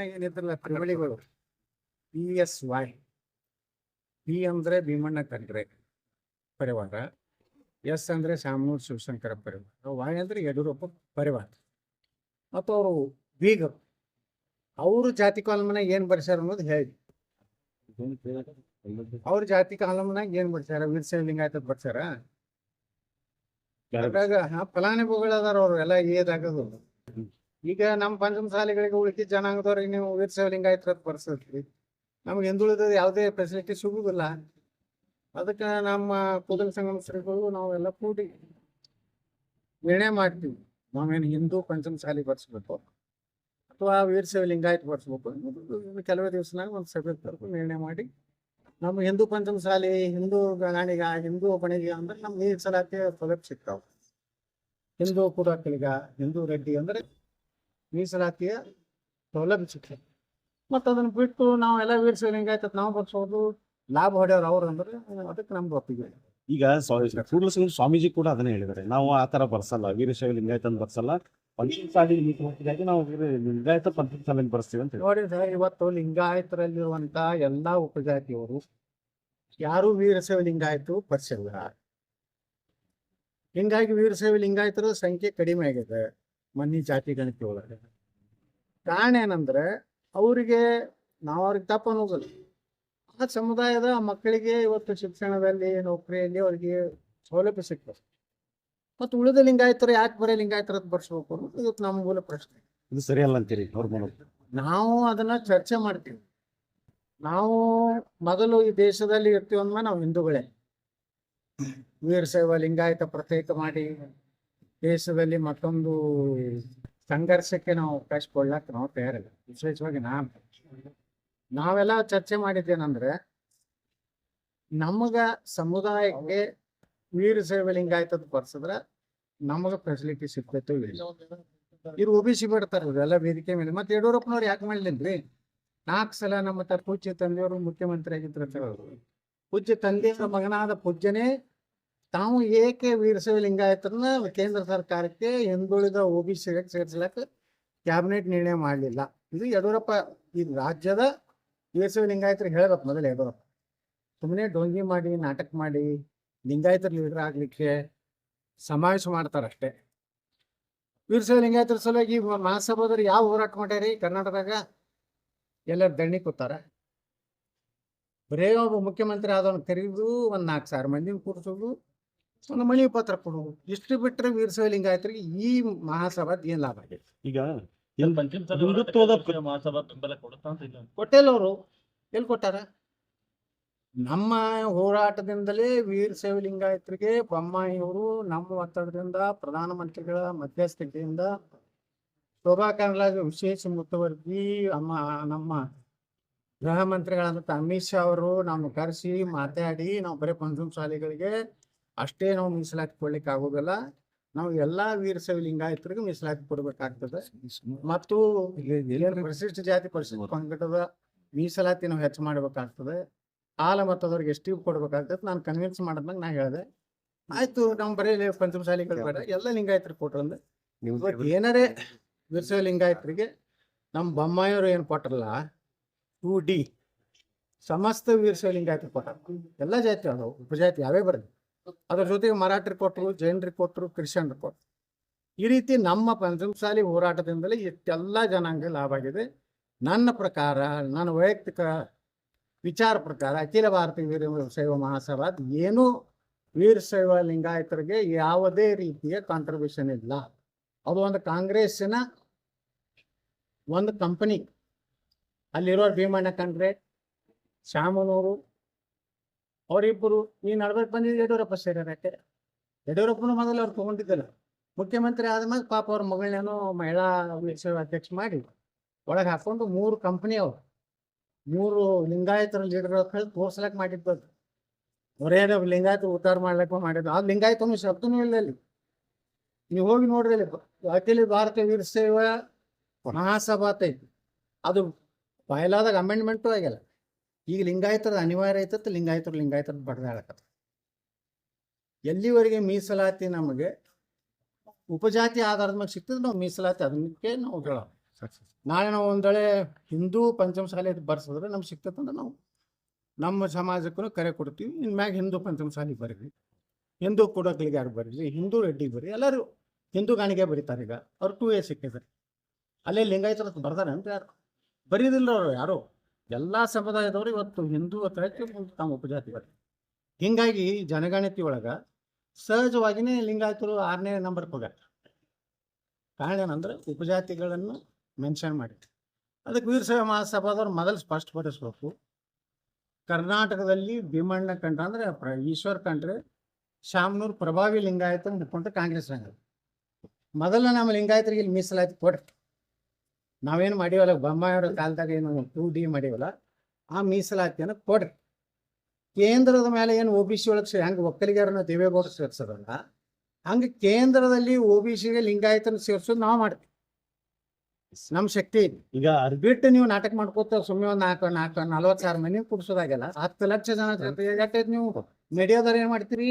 ಏನಿದ್ರಲ್ಲ ತ್ರಿವಳಿಗಳು PSY. P ಅಂದ್ರೆ ಭೀಮಣ್ಣ ಖಂಡ್ರೆ ಪರಿವಾರ, S ಅಂದ್ರೆ ಶಾಮನೂರು ಶಿವಶಂಕರ ಪರಿವಾರ, Y ಅಂದ್ರೆ ಯಡಿಯೂರಪ್ಪ ಪರಿವಾರ. ಮತ್ತು ಅವರು ಬೀಗರು, ಅವರು ಜಾತಿ ಕಾಲಮ್ನಾಗ ಏನ್ ಬರ್ಸ್ಯಾರ ಅನ್ನೋದು ಹೇಳಿ. ಅವ್ರ ಜಾತಿ ಕಾಲಮ್ನಾಗ ಏನ್ ಬರ್ಸ್ಯಾರ? ವೀರಶೈವ ಲಿಂಗಾಯತ ಬರ್ಸ್ಯಾರ. ಅದ್ರಾಗ ಫಲಾನುಭವಿಗಳು ಅದಾರ ಅವ್ರು ಎಲ್ಲ ಏದಾಗದು. ಈಗ ನಮ್ಮ ಪಂಚಮ ಶಾಲೆಗಳಿಗೆ ಉಳಿದ ಜನಾಂಗದವ್ರಿಗೆ ನೀವು ವೀರಶೈವ ಲಿಂಗಾಯತ ಬರ್ಸತ್ರಿ, ನಮ್ಗೆ ಹಿಂದುಳಿದ ಯಾವುದೇ ಫೆಸಿಲಿಟಿ ಸಿಗುದಿಲ್ಲ. ಅದಕ್ಕೆ ನಮ್ಮ ಕೂದಲ ಸಂಗಮ ಶ್ರೀಗಳು ನಾವೆಲ್ಲ ಕೂಡಿ ನಿರ್ಣಯ ಮಾಡ್ತೀವಿ, ನಾವೇನು ಹಿಂದೂ ಪಂಚಮ ಶಾಲೆ ಬರ್ಸ್ಬೇಕು ಅಥವಾ ವೀರಶೈವ ಲಿಂಗಾಯತ ಬರ್ಸ್ಬೇಕು. ಕೆಲವೇ ದಿವಸನಾಗ ಒಂದು ಸಭೆ ಕರೆದು ನಿರ್ಣಯ ಮಾಡಿ ನಮ್ಮ ಹಿಂದೂ ಪಂಚಮ ಶಾಲೆ, ಹಿಂದೂ ಗಣಿಗ, ಹಿಂದೂ ಬಣಿಗ ಅಂದ್ರೆ ನಮ್ಗೆ ಮೀಸಲಾತಿ ಸೌಲಭ್ಯ ಸಿಗ್ತಾವ. ಹಿಂದೂ ಕುಡಕಲಿಗ, ಹಿಂದೂ ರೆಡ್ಡಿ ಅಂದ್ರೆ ಮೀಸಲಾತಿಯ ಸೌಲಭ್ಯ ಸಿಗ್ತದೆ. ಮತ್ತು ಅದನ್ನ ಬಿಟ್ಟು ನಾವೆಲ್ಲ ವೀರಶೈವ ಲಿಂಗಾಯತ ನಾವು ಬರ್ಸೋದು, ಲಾಭ ಹೊಡೆಯೋರು ಅವ್ರು ಅಂದ್ರೆ ಅದಕ್ಕೆ ನಮ್ದು ಒಪ್ಪಿಗೆ. ಈಗ ಕೂಡಲ ಸಂಗಮ ಸ್ವಾಮೀಜಿ ಕೂಡ ಅದನ್ನೇ ಹೇಳಿದ್ದಾರೆ, ನಾವು ಆ ತರ ಬರ್ಸಲ್ಲ, ವೀರಶೈವ ಲಿಂಗಾಯತ ಬರ್ಸಲ್ಲ, ಪಂಚಮ ಶಾಲೆ ಮೀಸಲಾತಿಗಾಗಿ ನಾವು ಲಿಂಗಾಯತ ಪಂಚಮ ಶಾಲೆ ಬರ್ಸ್ತೀವಿ ಅಂತ ನೋಡಿ ಸರ್. ಇವತ್ತು ಲಿಂಗಾಯತರಲ್ಲಿರುವಂತ ಎಲ್ಲಾ ಉಪಜಾತಿಯವರು ಯಾರು ವೀರಶೈವ ಲಿಂಗಾಯತ ಬರ್ಸಿಲ್ಲ. ಹಿಂಗಾಗಿ ವೀರಶೈವ ಲಿಂಗಾಯತರ ಸಂಖ್ಯೆ ಕಡಿಮೆ ಆಗಿದೆ ಮನ್ನಿ ಜಾತಿ ಗಣತಿ ಒಳಗೆ. ಕಾರಣ ಏನಂದ್ರೆ ಅವರಿಗೆ ನಾವು ಅವ್ರಿಗೆ ತಪ್ಪು ಅನ್ನೋದಿಲ್ಲ, ಆ ಸಮುದಾಯದ ಮಕ್ಕಳಿಗೆ ಇವತ್ತು ಶಿಕ್ಷಣದಲ್ಲಿ, ನೌಕರಿಯಲ್ಲಿ ಅವ್ರಿಗೆ ಸೌಲಭ್ಯ ಸಿಗ್ತದೆ. ಮತ್ತು ಉಳಿದ ಲಿಂಗಾಯತರು ಯಾಕೆ ಬರೀ ಲಿಂಗಾಯತರ ಬರ್ಸ್ಬೇಕು ಅನ್ನೋದು ಇವತ್ತು ನಮ್ಮ ಮೂಲ ಪ್ರಶ್ನೆ. ಇದು ಸರಿಯಲ್ಲ ಅಂತೀರಿ ಅವ್ರ ಮೂಲಕ? ನಾವು ಅದನ್ನ ಚರ್ಚೆ ಮಾಡ್ತೀವಿ. ನಾವು ಮೊದಲು ಈ ದೇಶದಲ್ಲಿ ಇರ್ತೀವಿ ಅಂದ್ಮೇಲೆ ನಾವು ಹಿಂದೂಗಳೇ. ವೀರಶೈವ ಲಿಂಗಾಯತ ಪ್ರತ್ಯೇಕ ಮಾಡಿ ದೇಶದಲ್ಲಿ ಮತ್ತೊಂದು ಸಂಘರ್ಷಕ್ಕೆ ನಾವು ಅವಕಾಶ ಕೊಡ್ಲಕ್ಕೆ ನಾವು ತಯಾರಿಲ್ಲ. ವಿಶೇಷವಾಗಿ ನಾವೆಲ್ಲ ಚರ್ಚೆ ಮಾಡಿದ್ದೇನೆಂದ್ರೆ, ನಮಗ ಸಮುದಾಯಕ್ಕೆ ವೀರಶೈವ ಲಿಂಗಾಯತದ ಬರ್ಸಿದ್ರೆ ನಮಗ ಫೆಸಿಲಿಟಿ ಸಿಗ್ತೈತೋ ಇಲ್ಲ. ಇವ್ರು OBC ಬಿಡ್ತಾರೆ ಇವರೆಲ್ಲ ವೇದಿಕೆ ಮೇಲೆ. ಮತ್ತೆ ಯಡಿಯೂರಪ್ಪನವ್ರು ಯಾಕೆ ಮಾಡ್ಲಿಲ್ರಿ? 4 ಸಲ ನಮ್ಮ ಪೂಜ್ಯ ತಂದೆಯವರು ಮುಖ್ಯಮಂತ್ರಿ ಆಗಿದ್ರು. ಪೂಜ್ಯ ತಂದೆಯವರ ಮಗನಾದ ಪೂಜ್ಯನೇ ತಾವು ಏಕೆ ವೀರಶೈವ ಲಿಂಗಾಯತರನ್ನ ಕೇಂದ್ರ ಸರ್ಕಾರಕ್ಕೆ ಹಿಂದುಳಿದ OBC ಸೇರಿಸ್ಲಕ್ಕೆ ಕ್ಯಾಬಿನೆಟ್ ನಿರ್ಣಯ ಮಾಡಲಿಲ್ಲ? ಇದು ಯಡಿಯೂರಪ್ಪ ಈ ರಾಜ್ಯದ ವೀರಶೈವ ಲಿಂಗಾಯತರಿಗೆ ಹೇಳ್ಬೇಕು ಮೊದಲು. ಯಡಿಯೂರಪ್ಪ ಸುಮ್ಮನೆ ಡೊಂಗಿ ಮಾಡಿ, ನಾಟಕ ಮಾಡಿ ಲಿಂಗಾಯತರ ಲೀಡರ್ ಆಗ್ಲಿಕ್ಕೆ ಸಮಾವೇಶ ಮಾಡ್ತಾರಷ್ಟೇ. ವೀರಶೈವ ಲಿಂಗಾಯತರ ಸಲುವಾಗಿ ಮಹಾಸಭಾದವ್ರು ಯಾವ ಹೋರಾಟ ಮಾಡ್ಯಾರಿ ಕರ್ನಾಟಕದಾಗ? ಎಲ್ಲರೂ ದಂಡಿ ಕೂತಾರ. ಬರೇ ಒಬ್ಬ ಮುಖ್ಯಮಂತ್ರಿ ಆದವನ್ನ ಕರೀದು 4,000 ಮಂದಿನ ಕೂರಿಸೋದು, ಒಂದು ಮನವಿ ಪತ್ರ ಕೊಡುವುದು, ಇಷ್ಟು ಬಿಟ್ಟರೆ ವೀರಶೈವ ಲಿಂಗಾಯತರಿಗೆ ಈ ಮಹಾಸಭಾದ ಏನ್ ಲಾಭ ಆಗಿದೆ? ಈಗ ಹಿಂದುತ್ವದ ಮಹಾಸಭಾ ಬೆಂಬಲ ಕೊಟ್ಟಿಲ್ಲ. ಅವರು ಎಲ್ಲಿ ಕೊಟ್ಟಾರ? ನಮ್ಮ ಹೋರಾಟದಿಂದಲೇ ವೀರಶೈವ ಲಿಂಗಾಯತರಿಗೆ ಬೊಮ್ಮಾಯಿಯವರು ನಮ್ಮ ಒತ್ತಡದಿಂದ, ಪ್ರಧಾನಮಂತ್ರಿಗಳ ಮಧ್ಯಸ್ಥಿಕೆಯಿಂದ, ಶೋಭಾ ಕರಂದ್ಲಾಜೆ ವಿಶೇಷ ಮುತುವರ್ಜಿ, ನಮ್ಮ ಗೃಹ ಮಂತ್ರಿಗಳಾದಂಥ ಅಮಿತ್ ಶಾ ಅವರು ನಮ್ಮ ಕರೆಸಿ ಮಾತಾಡಿ, ನಾವು ಬರೀ ಪಂಚಮ ಶಾಲೆಗಳಿಗೆ ಅಷ್ಟೇ ನಾವು ಮೀಸಲಾತಿ ಕೊಡ್ಲಿಕ್ಕೆ ಆಗೋದಿಲ್ಲ, ನಾವು ಎಲ್ಲಾ ವೀರಶೈವ ಲಿಂಗಾಯತರಿಗೆ ಮೀಸಲಾತಿ ಕೊಡ್ಬೇಕಾಗ್ತದೆ. ಮತ್ತು ಪರಿಶಿಷ್ಟ ಜಾತಿ ಪರಿಶಿಷ್ಟ ಪಂಗಡದ ಮೀಸಲಾತಿ ನಾವು ಹೆಚ್ಚು ಮಾಡ್ಬೇಕಾಗ್ತದೆ. ಹಾಲ ಮತ್ತದವ್ರಿಗೆ ಎಷ್ಟು ಕೊಡ್ಬೇಕಾಗ್ತದೆ ನಾನು ಕನ್ವಿನ್ಸ್ ಮಾಡಿದ್ನಾಗ ನಾ ಹೇಳಿದೆ. ಆಯ್ತು, ನಾವು ಬರೀ ಪಂಚಮ ಶಾಲೆಗಳು ಬೇಡ, ಎಲ್ಲ ಲಿಂಗಾಯತರಿಗೆ ಕೊಟ್ರಂದ್ರೆ ಏನಾರೇ ವೀರಶೈವ ಲಿಂಗಾಯತರಿಗೆ ನಮ್ಮ ಬೊಮ್ಮಾಯಿಯವರು ಏನು ಕೊಟ್ರಲ್ಲ 2D ಸಮಸ್ತ ವೀರಶೈವ ಲಿಂಗಾಯತರಿಗೆ ಕೊಟ್ಟಾರ. ಎಲ್ಲ ಜಾತಿ ಅದಾವು, ಉಪಜಾತಿ ಯಾವೇ ಬರಲಿ. ಅದ್ರ ಜೊತೆಗೆ ಮರಾಠರಿಗೆ ಕೊಟ್ಟರು, ಜೈನರಿಗೆ ಕೊಟ್ಟರು, ಕ್ರಿಶ್ಚಿಯನ್ರಿಗೆ ಕೊಟ್ಟರು. ಈ ರೀತಿ ನಮ್ಮ ಪಂಚಮ ಶಾಲೆ ಹೋರಾಟದಿಂದಲೇ ಇಷ್ಟೆಲ್ಲ ಜನಾಂಗ ಲಾಭ ಆಗಿದೆ. ನನ್ನ ಪ್ರಕಾರ, ನನ್ನ ವೈಯಕ್ತಿಕ ವಿಚಾರ ಪ್ರಕಾರ, ಅಖಿಲ ಭಾರತೀಯ ವೀರಶೈವ ಮಹಾಸಭಾ ಏನು ವೀರಶೈವ ಲಿಂಗಾಯತರಿಗೆ ಯಾವುದೇ ರೀತಿಯ ಕಾಂಟ್ರಿಬ್ಯೂಷನ್ ಇಲ್ಲ. ಅದು ಒಂದು ಕಾಂಗ್ರೆಸ್ಸಿನ ಒಂದು ಕಂಪನಿ. ಅಲ್ಲಿರೋ ಭೀಮಣ್ಣ ಖಂಡ್ರೆ, ಶಾಮನೂರು ಅವರಿಬ್ಬರು ಈ ನಡ್ಬೇಕು ಬಂದಿದ್ದು ಯಡಿಯೂರಪ್ಪ ಸೇರ್ಯಾರಕ್ಕೆ. ಯಡಿಯೂರಪ್ಪನ ಮೊದಲು ಅವ್ರು ತಗೊಂಡಿದ್ದಲ್ಲ, ಮುಖ್ಯಮಂತ್ರಿ ಆದ್ಮೇಲೆ ಪಾಪ ಅವ್ರ ಮಗಳನ್ನೇನೋ ಮಹಿಳಾ ವೀರಶೈವ ಅಧ್ಯಕ್ಷ ಮಾಡಿ ಒಳಗೆ ಹಾಕೊಂಡು 3 ಕಂಪನಿ ಅವ್ರು 3 ಲಿಂಗಾಯತರ ಲೀಡರ್ ಹೇಳಿ ತೋರ್ಸ್ಲಕ್ ಮಾಡಿದ್ದು. ಅವರೇನೋ ಲಿಂಗಾಯತ ಉದ್ಧಾರ ಮಾಡ್ಲಕ್ಕ ಮಾಡಿದ್ದು. ಆ ಲಿಂಗಾಯತ ಶಬ್ದನೂ ಇಲ್ಲ ಅಲ್ಲಿ. ನೀವು ಹೋಗಿ ನೋಡ್ರಿ, ಅಲ್ಲಿ ಅಖಿಲ ಭಾರತೀಯ ವೀರಶೈವ ಮಹಾಸಭಾ ಐತಿ, ಅದು ಬಯಲಾದಾಗ ಅಮೆಂಡ್ಮೆಂಟು ಆಗಿಲ್ಲ. ಈಗ ಲಿಂಗಾಯತರದ ಅನಿವಾರ್ಯ ಐತತ್ತು, ಲಿಂಗಾಯತರದ ಬಡ್ದಾಡಕತ್ತ. ಎಲ್ಲಿವರೆಗೆ ಮೀಸಲಾತಿ ನಮಗೆ ಉಪಜಾತಿ ಆಧಾರದ ಮೇಲೆ ಸಿಗ್ತದೆ ನಾವು ಮೀಸಲಾತಿ ಅದಕ್ಕೆ ನಾವು ಹೇಳೋ ನಾಳೆ ನಾವು ಒಂದ್ ವೇಳೆ ಹಿಂದೂ ಪಂಚಮಸಾಲಿ ಬರ್ಸಿದ್ರೆ ನಮ್ಗೆ ಸಿಗ್ತದಂದ್ರೆ ನಾವು ನಮ್ಮ ಸಮಾಜಕ್ಕೂ ಕರೆ ಕೊಡ್ತೀವಿ ಇನ್ಮ್ಯಾಗ ಹಿಂದೂ ಪಂಚಮಸಾಲಿ ಬರೀರಿ, ಹಿಂದೂ ಕುಡಕ್ಲಿಗೆ ಯಾರು ಬರೀರಿ, ಹಿಂದೂ ರೆಡ್ಡಿ ಬರೀ, ಎಲ್ಲರೂ ಹಿಂದೂ ಗಾಣಿಗೆ ಬರೀತಾರೆ. ಈಗ ಅವ್ರು 2A ಸಿಕ್ಕಿದೆ, ಅಲ್ಲೇ ಲಿಂಗಾಯತರ ಬರ್ತಾರೆ ಅಂತ ಯಾರು ಬರೀದಿಲ್ಲ ಅವರು ಯಾರು. ಎಲ್ಲ ಸಮುದಾಯದವರು ಇವತ್ತು ಹಿಂದೂ ಅಥವಾ ತಾವು ಉಪಜಾತಿ ಬರೀ. ಹಿಂಗಾಗಿ ಜನಗಣತಿ ಒಳಗ ಸಹಜವಾಗಿಯೇ ಲಿಂಗಾಯತರು 6ನೇ ನಂಬರ್ ಹೋಗ್ಯಾರ. ಕಾರಣ ಏನಂದ್ರೆ ಉಪಜಾತಿಗಳನ್ನು ಮೆನ್ಷನ್ ಮಾಡಿದ್ರು. ಅದಕ್ಕೆ ವೀರಶೈವ ಮಹಾಸಭಾದವ್ರು ಮೊದಲು ಸ್ಪಷ್ಟಪಡಿಸ್ಬೇಕು, ಕರ್ನಾಟಕದಲ್ಲಿ ಭೀಮಣ್ಣ ಕಂಡ್ರೆ ಅಂದ್ರೆ ಈಶ್ವರ್ ಕಂಡ್ರೆ ಶಾಮನೂರು ಪ್ರಭಾವಿ ಲಿಂಗಾಯತ ಹಿಡ್ಕೊಂಡ್ರೆ ಕಾಂಗ್ರೆಸ್ ರಂಗ ಮೊದಲ ನಮ್ಮ ಲಿಂಗಾಯತರಿಗೆ ಇಲ್ಲಿ ಮೀಸಲಾತಿ ಕೊಡ್ರಿ. ನಾವೇನು ಮಾಡೀವಲ್ಲ ಬೊಮ್ಮಾಯಿಯವರ ಕಾಲದಾಗ ಏನು 2D ಮಾಡೀವಲ್ಲ ಆ ಮೀಸಲಾತಿಯನ್ನು ಕೊಡ್ರಿ. ಕೇಂದ್ರದ ಮೇಲೆ ಏನು OBC ಒಳಗೆ ಹೆಂಗೆ ಒಕ್ಕಲಿಗರನ್ನ ದೇವೇಗೌಡ ಸೇರ್ಸೋದಲ್ಲ ಹಂಗೆ ಕೇಂದ್ರದಲ್ಲಿ OBCಗೆ ಲಿಂಗಾಯತನ ಸೇರ್ಸೋದು ನಾವು ಮಾಡ್ತೀವಿ. ನಮ್ಮ ಶಕ್ತಿ ಇದೆ. ಈಗ ಬಿಟ್ಟು ನೀವು ನಾಟಕ ಮಾಡ್ಕೋತ ಸುಮ್ಮನೆ ಒಂದು 40,000 ಮನೆ ಕುಡಿಸೋದಾಗಲ್ಲ. 10 ಲಕ್ಷ ಜನ ಎಷ್ಟೈತೆ ನೀವು ನಡೆಯೋದಾರ ಏನು ಮಾಡ್ತೀರಿ,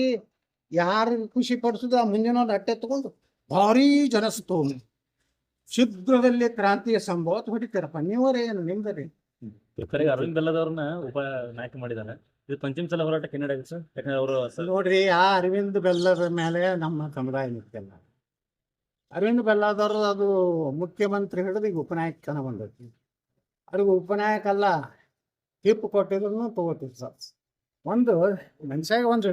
ಯಾರು ಖುಷಿ ಪಡಿಸೋದು ಆ ಮುಂದಿನ ಅಟ್ಟೆ ತಗೊಂಡು ಭಾರೀ ಜನಸ್ತು ಶೀಘ್ರದಲ್ಲಿ ಕ್ರಾಂತಿಯ ಸಂಭವ ಹೊಡಿತೀರಪ್ಪ. ನೀವರೇ ಏನು ನಿಮ್ದರಿ ಕರೆಗೆ ಅರವಿಂದ್ ಬೆಲ್ಲದವ್ರನ್ನ ಉಪ ನಾಯಕ ಮಾಡಿದ್ದಾರೆ. ಇದು ಪಂಚಮಸಾಲ ಹೋರಾಟ ಕನ್ನಡ ಸರ್, ಯಾಕಂದ್ರೆ ಅವರು ನೋಡ್ರಿ, ಆ ಅರವಿಂದ್ ಬೆಲ್ಲದ ಮೇಲೆ ನಮ್ಮ ಸಮುದಾಯ ನಿಂತಿಲ್ಲ. ಅರವಿಂದ್ ಬೆಲ್ಲದವರು ಅದು ಮುಖ್ಯಮಂತ್ರಿ ಹಿಡಿದು ಈಗ ಉಪನಾಯಕನ ಬಂದೈತಿ. ಅವ್ರಿಗೆ ಉಪನಾಯಕ ಅಲ್ಲ, ಟಿಪ್ ಕೊಟ್ಟಿದ್ರು ತಗೋತೀವಿ ಸರ್. ಒಂದು ಮನುಷ್ಯಾಗ ಒಂದು